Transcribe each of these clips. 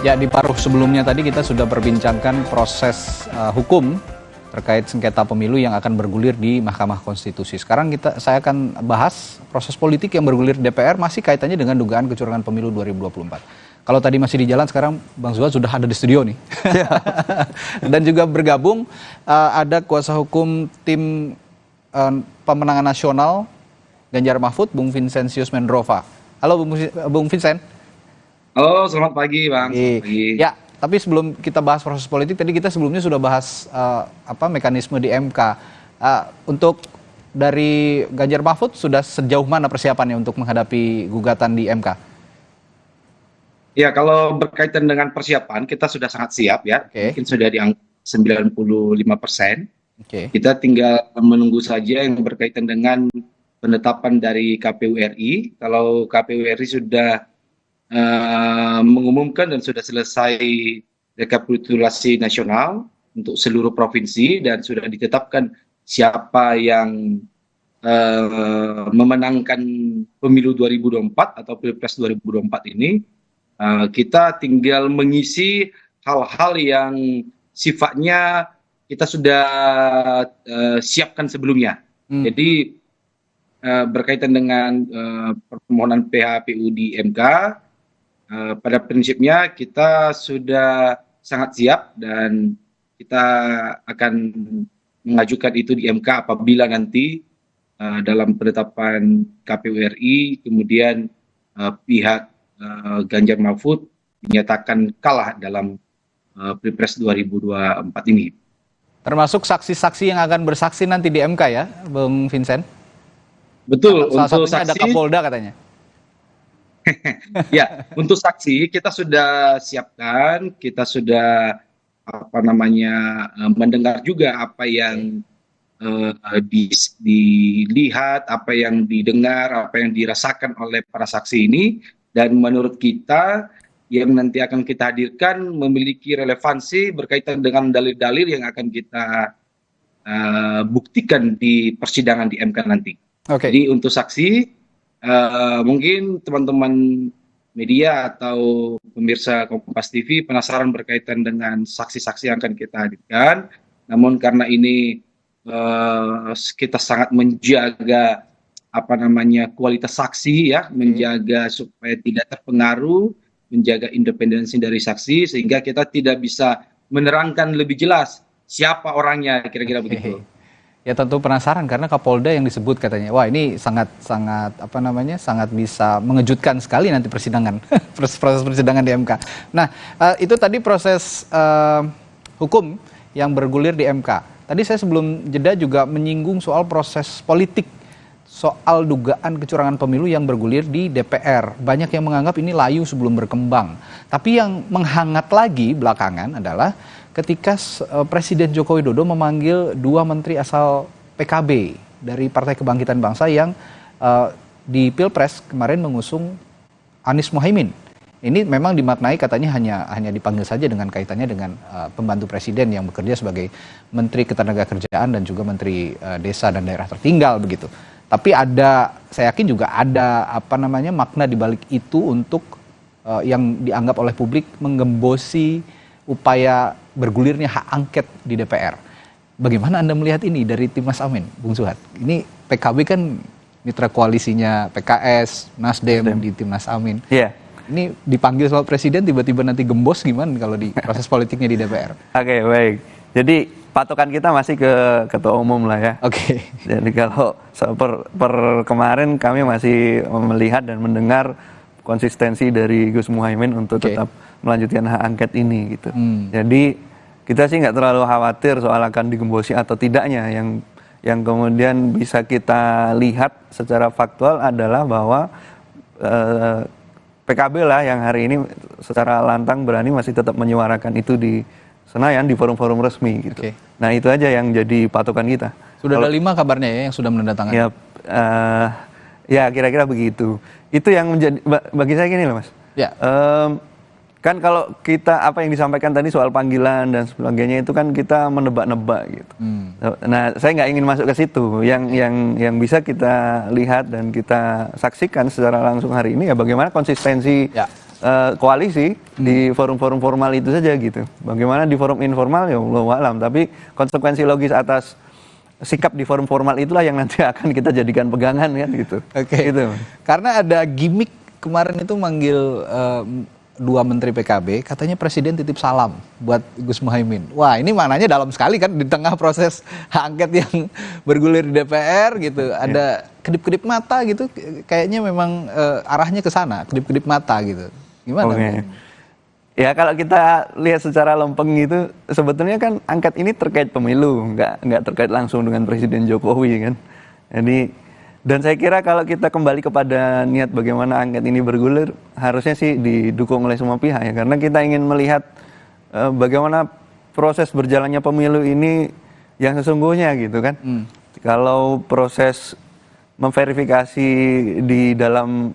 Ya, di paruh sebelumnya tadi kita sudah perbincangkan proses hukum terkait sengketa pemilu yang akan bergulir di Mahkamah Konstitusi. Sekarang saya akan bahas proses politik yang bergulir di DPR masih kaitannya dengan dugaan kecurangan pemilu 2024. Kalau tadi masih di jalan, sekarang Bang Zuhad sudah ada di studio nih. Dan juga bergabung ada kuasa hukum tim pemenangan nasional Ganjar Mahfud, Bung Vincentius Mendrova. Halo Bung Vincent. Halo, selamat pagi Bang. Selamat pagi. Ya, tapi sebelum kita bahas proses politik, tadi kita sebelumnya sudah bahas mekanisme di MK. Untuk dari Ganjar Mahfud, sudah sejauh mana persiapannya untuk menghadapi gugatan di MK? Ya, kalau berkaitan dengan persiapan, kita sudah sangat siap ya. Oke. Mungkin sudah di angka 95%. Oke. Kita tinggal menunggu saja yang berkaitan dengan penetapan dari KPU RI. Kalau KPU RI sudah mengumumkan dan sudah selesai rekapitulasi nasional untuk seluruh provinsi dan sudah ditetapkan siapa yang memenangkan pemilu 2024 atau Pilpres 2024 ini, kita tinggal mengisi hal-hal yang sifatnya kita sudah siapkan sebelumnya. Jadi berkaitan dengan permohonan PHPU di MK, pada prinsipnya kita sudah sangat siap dan kita akan mengajukan itu di MK apabila nanti dalam penetapan KPU RI kemudian pihak Ganjar Mahfud dinyatakan kalah dalam Pilpres 2024 ini. Termasuk saksi-saksi yang akan bersaksi nanti di MK ya, Bung Vincent? Betul, Salah untuk satunya saksi ada Kapolda katanya. Ya, untuk saksi kita sudah siapkan, kita sudah mendengar juga apa yang dilihat, apa yang didengar, apa yang dirasakan oleh para saksi ini, dan menurut kita yang nanti akan kita hadirkan memiliki relevansi berkaitan dengan dalil-dalil yang akan kita buktikan di persidangan di MK nanti. Oke. Jadi untuk saksi, mungkin teman-teman media atau pemirsa Kompas TV penasaran berkaitan dengan saksi-saksi yang akan kita hadirkan. Namun karena ini kita sangat menjaga kualitas saksi ya, menjaga supaya tidak terpengaruh, menjaga independensi dari saksi sehingga kita tidak bisa menerangkan lebih jelas siapa orangnya, kira-kira begitu. Ya tentu penasaran karena Kapolda yang disebut katanya. Wah, ini sangat bisa mengejutkan sekali nanti persidangan. proses persidangan di MK. Nah, itu tadi proses hukum yang bergulir di MK. Tadi saya sebelum jeda juga menyinggung soal proses politik, soal dugaan kecurangan pemilu yang bergulir di DPR. Banyak yang menganggap ini layu sebelum berkembang. Tapi yang menghangat lagi belakangan adalah ketika Presiden Joko Widodo memanggil 2 menteri asal PKB dari Partai Kebangkitan Bangsa yang di Pilpres kemarin mengusung Anies Mohaimin. Ini memang dimaknai katanya hanya dipanggil saja dengan kaitannya dengan pembantu presiden yang bekerja sebagai Menteri Ketenagakerjaan dan juga Menteri Desa dan Daerah Tertinggal begitu. Tapi saya yakin juga ada makna di balik itu untuk yang dianggap oleh publik menggembosi upaya bergulirnya hak angket di DPR. Bagaimana Anda melihat ini dari Timnas Amin, Bung Zuhad? Ini PKB kan mitra koalisinya PKS, Nasdem di Timnas Amin. Iya. Ini dipanggil soal presiden tiba-tiba nanti gembos gimana kalau di proses politiknya di DPR? Oke, baik. Jadi patokan kita masih ke ketua umum lah ya. Oke. Jadi kalau per kemarin kami masih melihat dan mendengar konsistensi dari Gus Muhaimin untuk tetap melanjutkan hak angket ini gitu. Jadi kita sih nggak terlalu khawatir soal akan digembosi atau tidaknya. Yang kemudian bisa kita lihat secara faktual adalah bahwa PKB lah yang hari ini secara lantang berani masih tetap menyuarakan itu di Senayan di forum-forum resmi gitu. Nah itu aja yang jadi patokan kita. Sudah ada 5 kabarnya ya yang sudah menandatangani. Ya kira-kira begitu. Itu yang menjadi bagi saya gini loh Mas. Ya. Kan kalau kita apa yang disampaikan tadi soal panggilan dan sebagainya itu kan kita menebak-nebak gitu. Nah, saya nggak ingin masuk ke situ. Yang bisa kita lihat dan kita saksikan secara langsung hari ini ya bagaimana konsistensi koalisi di forum-forum formal itu saja gitu. Bagaimana di forum informal ya Allahu alam, tapi konsekuensi logis atas sikap di forum formal itulah yang nanti akan kita jadikan pegangan kan gitu. Oke. Gitu. Karena ada gimmick kemarin itu manggil dua menteri PKB, katanya presiden titip salam buat Gus Muhaimin. Wah, ini maknanya dalam sekali kan di tengah proses hak angket yang bergulir di DPR gitu. Ada kedip-kedip mata gitu, kayaknya memang arahnya ke sana, kedip-kedip mata gitu. Gimana? Oke. Ya kalau kita lihat secara lempeng gitu, sebetulnya kan angket ini terkait pemilu, nggak terkait langsung dengan Presiden Jokowi kan. Jadi, dan saya kira kalau kita kembali kepada niat bagaimana angket ini bergulir, harusnya sih didukung oleh semua pihak ya, karena kita ingin melihat bagaimana proses berjalannya pemilu ini yang sesungguhnya gitu kan. Kalau proses memverifikasi di dalam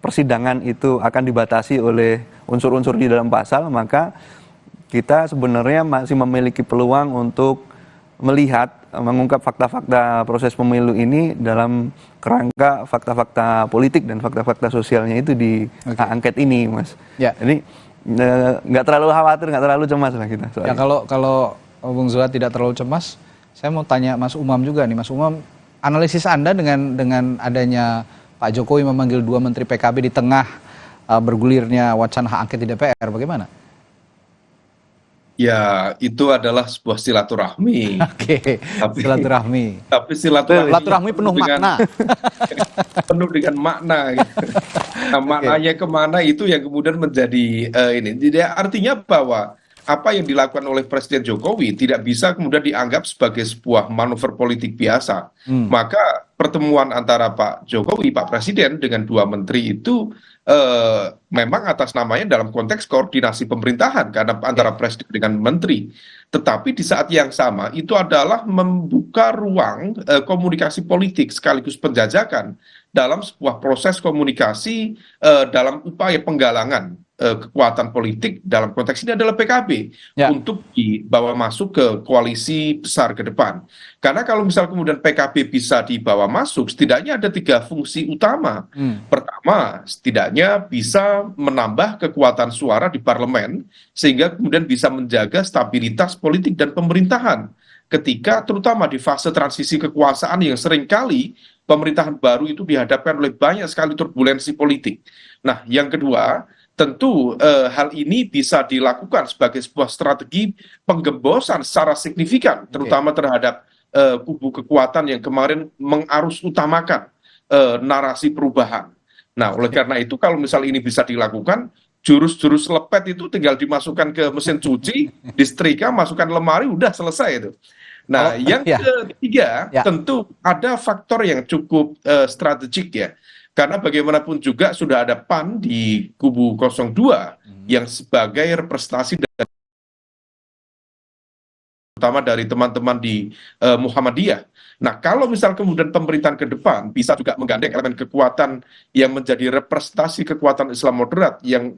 persidangan itu akan dibatasi oleh unsur-unsur di dalam pasal, maka kita sebenarnya masih memiliki peluang untuk melihat, mengungkap fakta-fakta proses pemilu ini dalam kerangka fakta-fakta politik dan fakta-fakta sosialnya itu di hak angket ini, Mas. Ya. Jadi nggak terlalu khawatir, nggak terlalu cemas lah kita. Ya kalau Bung Zuhad tidak terlalu cemas, saya mau tanya Mas Umam juga nih, Mas Umam, analisis Anda dengan adanya Pak Jokowi memanggil dua menteri PKB di tengah bergulirnya wacana hak angket di DPR, bagaimana? Ya, itu adalah sebuah silaturahmi. Oke, silaturahmi. Tapi silaturahmi Penuh makna. penuh dengan makna. Gitu. Nah, maknanya kemana itu yang kemudian menjadi ini. Jadi artinya bahwa apa yang dilakukan oleh Presiden Jokowi tidak bisa kemudian dianggap sebagai sebuah manuver politik biasa. Maka pertemuan antara Pak Jokowi, Pak Presiden dengan dua menteri itu memang atas namanya dalam konteks koordinasi pemerintahan karena antara Presiden dengan menteri. Tetapi di saat yang sama itu adalah membuka ruang komunikasi politik sekaligus penjajakan dalam sebuah proses komunikasi dalam upaya penggalangan kekuatan politik dalam konteks ini adalah PKB untuk dibawa masuk ke koalisi besar ke depan. Karena kalau misal kemudian PKB bisa dibawa masuk, setidaknya ada 3 fungsi utama. Pertama, setidaknya bisa menambah kekuatan suara di parlemen sehingga kemudian bisa menjaga stabilitas politik dan pemerintahan. Ketika terutama di fase transisi kekuasaan yang seringkali pemerintahan baru itu dihadapkan oleh banyak sekali turbulensi politik. Nah, yang kedua, tentu hal ini bisa dilakukan sebagai sebuah strategi penggembosan secara signifikan, terutama terhadap kubu kekuatan yang kemarin mengarus utamakan narasi perubahan. Nah, oleh karena itu kalau misal ini bisa dilakukan, jurus-jurus lepet itu tinggal dimasukkan ke mesin cuci, disetrika, masukkan lemari, udah selesai itu. Nah, yang ketiga, tentu ada faktor yang cukup strategik ya. Karena bagaimanapun juga sudah ada PAN di kubu 02 yang sebagai representasi terutama dari teman-teman di Muhammadiyah. Nah, kalau misal kemudian pemerintahan ke depan bisa juga menggandeng elemen kekuatan yang menjadi representasi kekuatan Islam moderat yang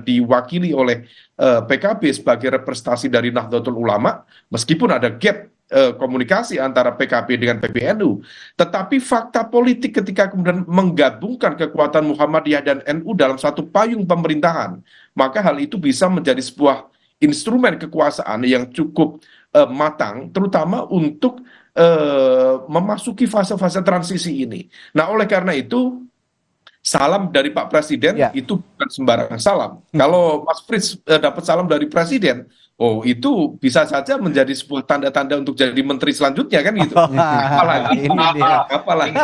diwakili oleh PKB sebagai representasi dari Nahdlatul Ulama, meskipun ada gap komunikasi antara PKB dengan PBNU, tetapi fakta politik ketika kemudian menggabungkan kekuatan Muhammadiyah dan NU dalam satu payung pemerintahan, maka hal itu bisa menjadi sebuah instrumen kekuasaan yang cukup matang, terutama untuk memasuki fase-fase transisi ini. Nah, oleh karena itu, salam dari Pak Presiden itu bukan sembarang salam. Kalau Mas Frits dapat salam dari Presiden, oh itu bisa saja menjadi sebuah tanda-tanda untuk jadi menteri selanjutnya kan gitu. Apalagi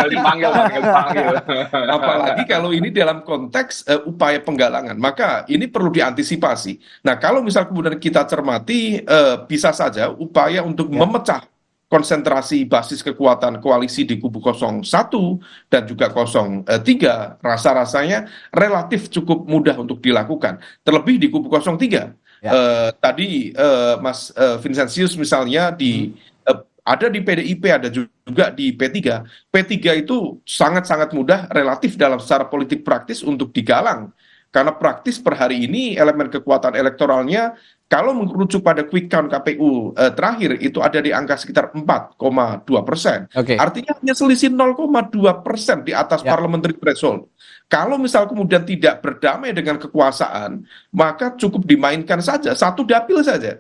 kalau ini dalam konteks upaya penggalangan, maka ini perlu diantisipasi. Nah, kalau misal kemudian kita cermati, bisa saja upaya untuk memecah konsentrasi basis kekuatan koalisi di kubu 01 dan juga 03 rasa-rasanya relatif cukup mudah untuk dilakukan. Terlebih di kubu 03. Tadi Mas Vincentius misalnya ada di PDIP, ada juga di P3. P3 itu sangat-sangat mudah relatif dalam secara politik praktis untuk digalang. Karena praktis per hari ini elemen kekuatan elektoralnya kalau merujuk pada quick count KPU terakhir itu ada di angka sekitar 4,2%. Artinya hanya selisih 0,2% di atas parliamentary threshold. Kalau misal kemudian tidak berdamai dengan kekuasaan, maka cukup dimainkan saja satu dapil saja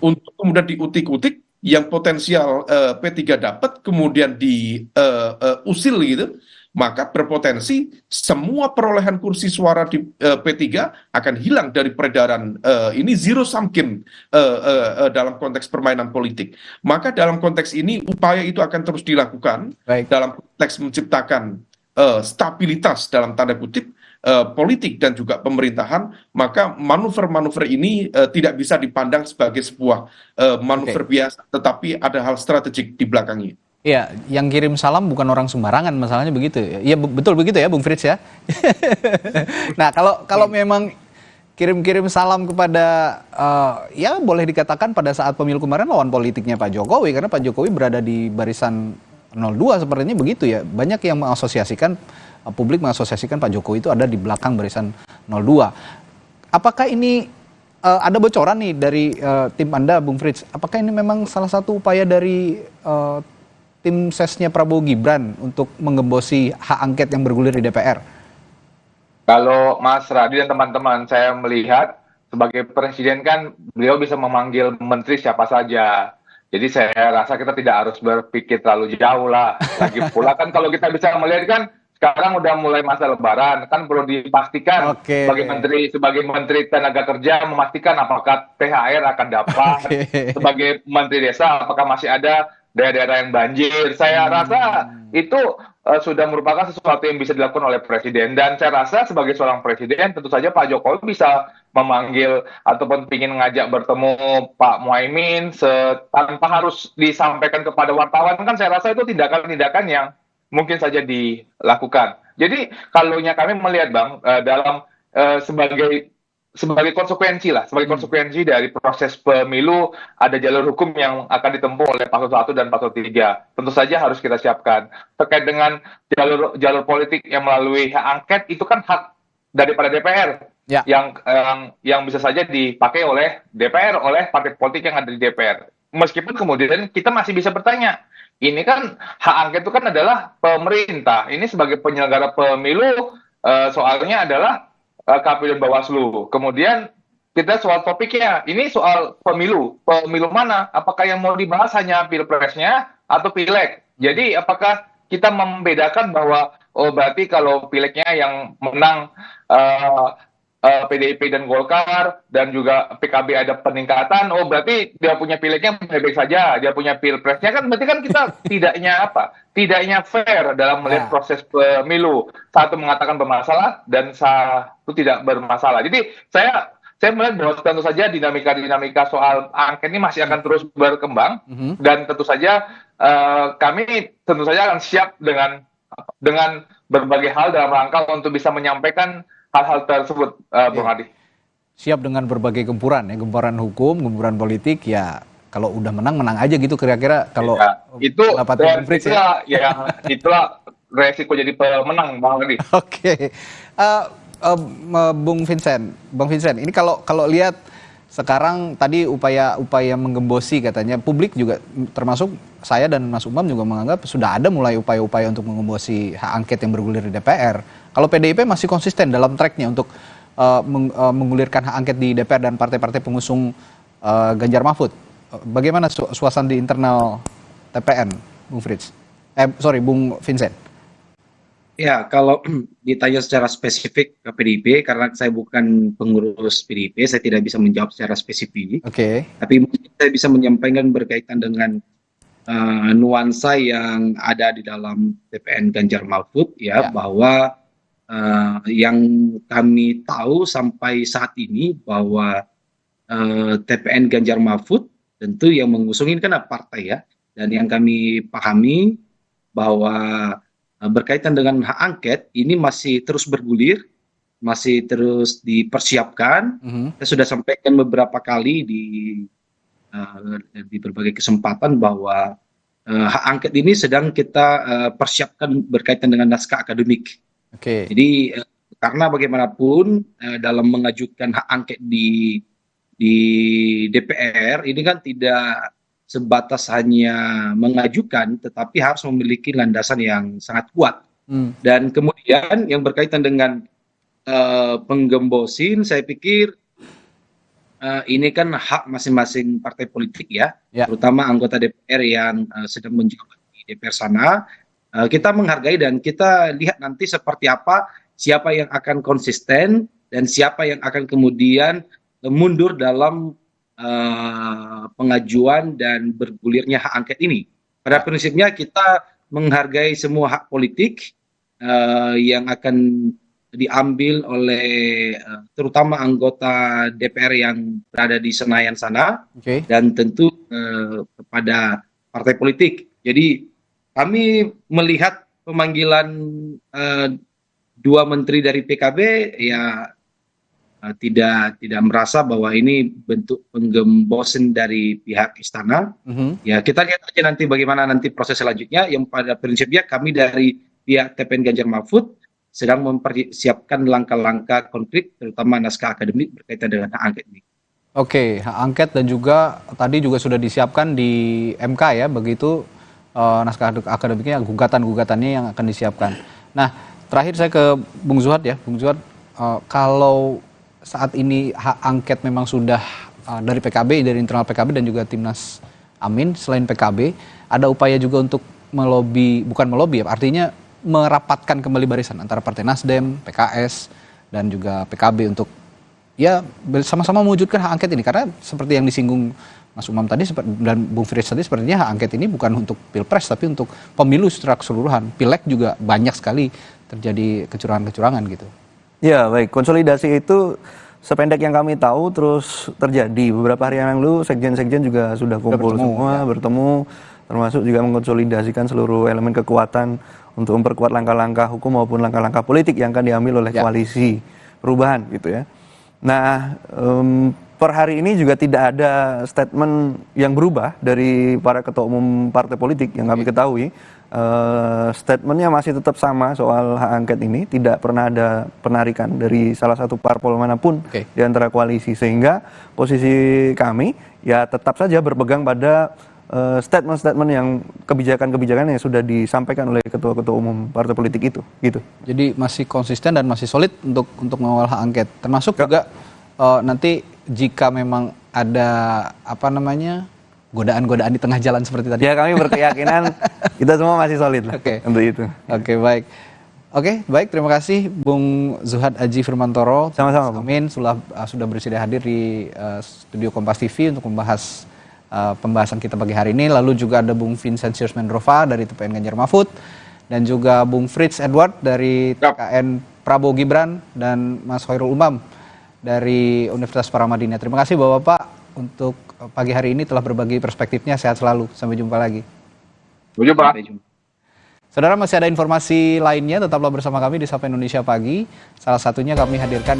untuk kemudian diutik-utik yang potensial P3 dapat kemudian diusil gitu, maka berpotensi semua perolehan kursi suara di P3 akan hilang dari peredaran ini zero sum game dalam konteks permainan politik. Maka dalam konteks ini upaya itu akan terus dilakukan dalam konteks menciptakan stabilitas dalam tanda kutip politik dan juga pemerintahan, maka manuver-manuver ini tidak bisa dipandang sebagai sebuah manuver biasa, tetapi ada hal strategik di belakangnya. Iya, yang kirim salam bukan orang sembarangan, masalahnya begitu. Iya, betul begitu ya, Bung Frits ya. Nah, kalau memang kirim-kirim salam kepada, ya boleh dikatakan pada saat pemilu kemarin lawan politiknya Pak Jokowi, karena Pak Jokowi berada di barisan 02 sepertinya begitu ya. Banyak yang mengasosiasikan, publik mengasosiasikan Pak Jokowi itu ada di belakang barisan 02. Apakah ini ada bocoran nih dari tim Anda, Bung Frits? Apakah ini memang salah satu upaya dari tim sesnya Prabowo Gibran untuk menggembosi hak angket yang bergulir di DPR? Kalau Mas Radi dan teman-teman, saya melihat sebagai presiden kan beliau bisa memanggil menteri siapa saja. Jadi saya rasa kita tidak harus berpikir terlalu jauh lah. Lagi pula kan kalau kita bisa melihat kan sekarang udah mulai masa lebaran, kan perlu dipastikan sebagai menteri tenaga kerja memastikan apakah THR akan dapat, sebagai menteri desa apakah masih ada daerah-daerah yang banjir. Saya rasa itu sudah merupakan sesuatu yang bisa dilakukan oleh presiden, dan saya rasa sebagai seorang presiden tentu saja Pak Jokowi bisa memanggil ataupun ingin ngajak bertemu Pak Muhaimin tanpa harus disampaikan kepada wartawan, kan saya rasa itu tindakan-tindakan yang mungkin saja dilakukan. Jadi kalau kami melihat Bang, dalam sebagai konsekuensi dari proses pemilu, ada jalur hukum yang akan ditempuh oleh paslon 1 dan paslon 3. Tentu saja harus kita siapkan. Terkait dengan jalur politik yang melalui hak angket, itu kan hak daripada DPR. Ya. Yang bisa saja dipakai oleh DPR, oleh partai politik yang ada di DPR. Meskipun kemudian kita masih bisa bertanya, ini kan hak angket itu kan adalah pemerintah. Ini sebagai penyelenggara pemilu, soalnya adalah KPU dan Bawaslu. Kemudian kita soal topiknya, ini soal pemilu. Pemilu mana? Apakah yang mau dibahas hanya pilpresnya atau pileg? Jadi apakah kita membedakan bahwa berarti kalau pilegnya yang menang PDIP dan Golkar dan juga PKB ada peningkatan, berarti dia punya pilegnya baik-baik saja, dia punya pilpresnya kan berarti kan kita tidaknya fair dalam melihat proses pemilu. Satu mengatakan bermasalah dan satu tidak bermasalah. Jadi saya melihat bahwa tentu saja dinamika soal angket ini masih akan terus berkembang, dan tentu saja kami tentu saja akan siap dengan berbagai hal dalam rangka untuk bisa menyampaikan hal-hal tersebut, Bung Adi. Siap dengan berbagai gempuran ya, gempuran hukum, gempuran politik ya. Kalau udah menang aja gitu kira-kira kalau itu itulah resiko jadi pemenang, Bang Adi. Oke. Bung Vincent, ini kalau lihat sekarang tadi upaya menggembosi katanya, publik juga termasuk saya dan Mas Umam juga menganggap sudah ada mulai upaya-upaya untuk menggembosi hak angket yang bergulir di DPR. Kalau PDIP masih konsisten dalam tracknya untuk menggulirkan hak angket di DPR dan partai-partai pengusung Ganjar Mahfud. Bagaimana suasana di internal TPN, Bung Frits? Bung Vincent. Ya, kalau ditanya secara spesifik ke PDIP, karena saya bukan pengurus PDIP, saya tidak bisa menjawab secara spesifik. Oke. Tapi mungkin saya bisa menyampaikan berkaitan dengan nuansa yang ada di dalam TPN Ganjar Mahfud, bahwa yang kami tahu sampai saat ini bahwa TPN Ganjar Mahfud tentu yang mengusung ini kan partai ya, dan yang kami pahami bahwa berkaitan dengan hak angket ini masih terus bergulir, masih terus dipersiapkan. Saya sudah sampaikan beberapa kali di berbagai kesempatan bahwa hak angket ini sedang kita persiapkan berkaitan dengan naskah akademik. Jadi karena bagaimanapun dalam mengajukan hak angket di DPR ini kan tidak sebatas hanya mengajukan, tetapi harus memiliki landasan yang sangat kuat. Dan kemudian yang berkaitan dengan penggembosin, saya pikir ini kan hak masing-masing partai politik ya, terutama anggota DPR yang sedang menjabat di DPR sana. Kita menghargai dan kita lihat nanti seperti apa, siapa yang akan konsisten dan siapa yang akan kemudian mundur dalam pengajuan dan bergulirnya hak angket ini. Pada prinsipnya kita menghargai semua hak politik yang akan diambil oleh terutama anggota DPR yang berada di Senayan sana, dan tentu kepada partai politik. Jadi kami melihat pemanggilan dua menteri dari PKB ya tidak merasa bahwa ini bentuk penggembosan dari pihak istana. Ya kita lihat aja nanti bagaimana nanti proses selanjutnya. Yang pada prinsipnya kami dari pihak TPN Ganjar Mahfud sedang mempersiapkan langkah-langkah konkret, terutama naskah akademik berkaitan dengan hak angket ini. Oke, hak angket dan juga tadi juga sudah disiapkan di MK ya, begitu naskah akademiknya, gugatan-gugatannya yang akan disiapkan. Nah, terakhir saya ke Bung Zuhad ya, Bung Zuhad, kalau saat ini hak angket memang sudah dari PKB, dari internal PKB dan juga Timnas Amin, selain PKB, ada upaya juga untuk melobi, bukan melobi ya, artinya merapatkan kembali barisan antara Partai Nasdem, PKS, dan juga PKB untuk ya sama-sama mewujudkan hak angket ini. Karena seperti yang disinggung Mas Umam tadi dan Bung Frits tadi, sepertinya hak angket ini bukan untuk Pilpres tapi untuk pemilu secara keseluruhan. Pileg juga banyak sekali terjadi kecurangan-kecurangan gitu. Ya, baik. Konsolidasi itu sependek yang kami tahu terus terjadi. Beberapa hari yang lalu sekjen-sekjen juga sudah kumpul bertemu, termasuk juga mengkonsolidasikan seluruh elemen kekuatan untuk memperkuat langkah-langkah hukum maupun langkah-langkah politik yang akan diambil oleh koalisi perubahan gitu ya. Nah, per hari ini juga tidak ada statement yang berubah dari para ketua umum partai politik yang kami ketahui. Statementnya masih tetap sama soal hak angket ini, tidak pernah ada penarikan dari salah satu parpol manapun di antara koalisi, sehingga posisi kami ya tetap saja berpegang pada statement-statement yang kebijakan-kebijakan yang sudah disampaikan oleh ketua-ketua umum partai politik itu, gitu. Jadi masih konsisten dan masih solid untuk mengawal hak angket. Termasuk juga nanti jika memang ada godaan-godaan di tengah jalan seperti tadi. Ya, kami berkeyakinan kita semua masih solid lah untuk itu. Oke, baik. Oke, baik. Terima kasih Bung Zuhad Adji Firmantoro. Sama-sama. Amin sudah bersedia hadir di studio Kompas TV untuk membahas pembahasan kita pagi hari ini. Lalu juga ada Bung Vincentius Mendrova dari TPN Ganjar Mahfud dan juga Bung Frits Edward dari TKN Prabowo Gibran dan Mas Khairul Umam dari Universitas Paramadina. Terima kasih Bapak-bapak untuk pagi hari ini telah berbagi perspektifnya. Sehat selalu. Sampai jumpa lagi. Sampai jumpa. Saudara, masih ada informasi lainnya, tetaplah bersama kami di Sapa Indonesia Pagi. Salah satunya kami hadirkan